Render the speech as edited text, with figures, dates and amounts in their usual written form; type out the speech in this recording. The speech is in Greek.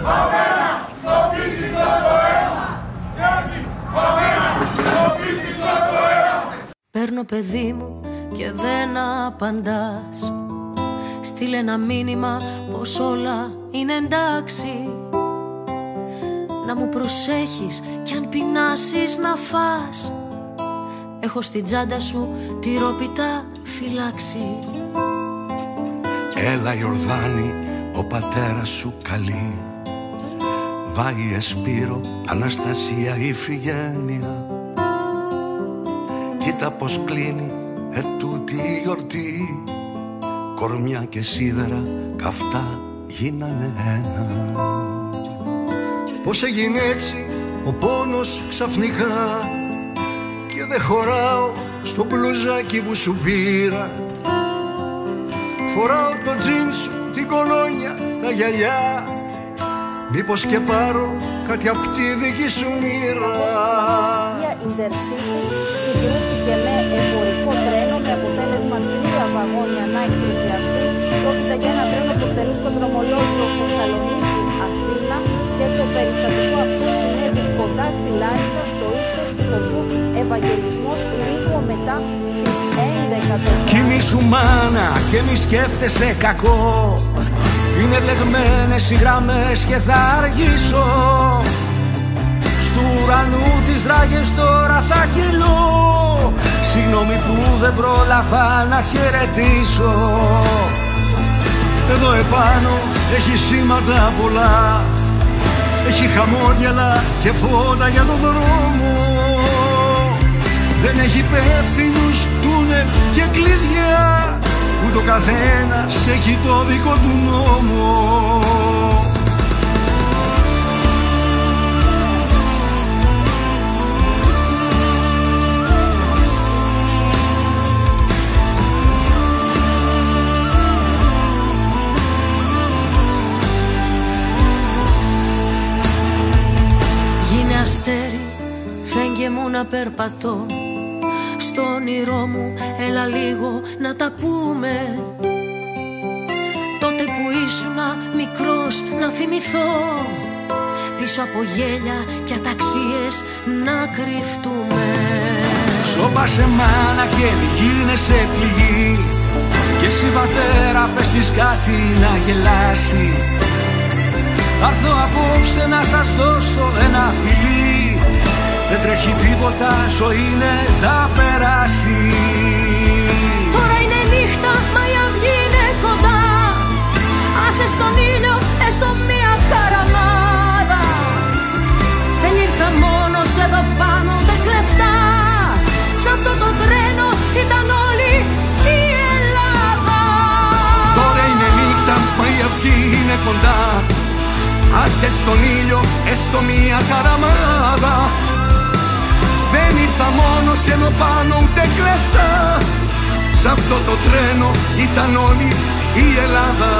Παμένα, στο φοιτητό το αίμα. Γιάννη, παμένα, στο φοιτητό το αίμα. Παίρνω παιδί μου και δεν απαντάς. Στείλε ένα μήνυμα πως όλα είναι εντάξει. Να μου προσέχεις κι αν πεινάσεις να φας. Έχω στην τσάντα σου τυρόπιτα φυλάξει. Έλα Ιορδάνη, ο πατέρας σου καλεί. Βάγει Σπύρο, Αναστασία, Ιφηγένεια. Κοίτα πως κλείνει ετούτη η γιορτή. Κορμιά και σίδερα καυτά γίνανε ένα. Πώς έγινε έτσι ο πόνος ξαφνικά και δεν χωράω στο μπλουζάκι που σου πήρα. Φοράω το τζιν σου, την κολόνια, τα γυαλιά. Μήπως και πάρω κάτι απ' τη δική σου μοίρα. Η Intercity συγκρούστηκε με εμπορικό τρένο με αποτέλεσμα 3 βαγόνια να εκτροχιαστεί. Πρόκειται για ένα τρένο που εκτελεί στο δρομολόγιο Θεσσαλονίκη-Αθήνα και το περιστατικό αυτό συνέβη κοντά στη Λάρισα, στο ύψος του χωριού Ευαγγελισμός, λίγο μετά τις 11 το βράδυ. Κοιμήσου μάνα και μη σκέφτεσαι κακό. Είναι μπλεγμένες οι γραμμές και θα αργήσω. Στου ουρανού τις ράγες τώρα θα κυλώ. Συγγνώμη που δεν πρόλαβα να χαιρετήσω. Εδώ επάνω έχει σήματα πολλά. Έχει χαμόγελα και φώτα για τον δρόμο. Δεν έχει υπεύθυνους, τούνελ και κλειδιά. Που το καθένας έχει το δικό του νόμο. Γίνε αστέρι, φέγγε μου να περπατώ. Στο όνειρό μου έλα λίγο να τα πούμε. Τότε που ήσουνα μικρός να θυμηθώ. Πίσω από γέλια και αταξίες να κρυφτούμε. Σώπασε μάνα και μη γίνεσαι πληγή. Και εσύ πατέρα πες της κάτι να γελάσει. Άρθω απόψε να σας δώσω ένα φιλί. Δεν τρέχει τίποτα, ζωή είναι, θα περάσει. Τώρα είναι νύχτα, μα η αυγή είναι κοντά. Άσε στον ήλιο, έστω μία χαραμάδα. Δεν ήρθα μόνος εδώ πάνω, δεν κλεφτά. Σ' αυτό το τρένο ήταν όλη η Ελλάδα. Τώρα είναι νύχτα, μα η αυγή είναι κοντά. Άσε στον ήλιο, έστω μία χαραμάδα. Δεν ήρθα μόνος εδώ πάνω ούτε κλέφτα. Σ' αυτό το τρένο ήταν όλη η Ελλάδα.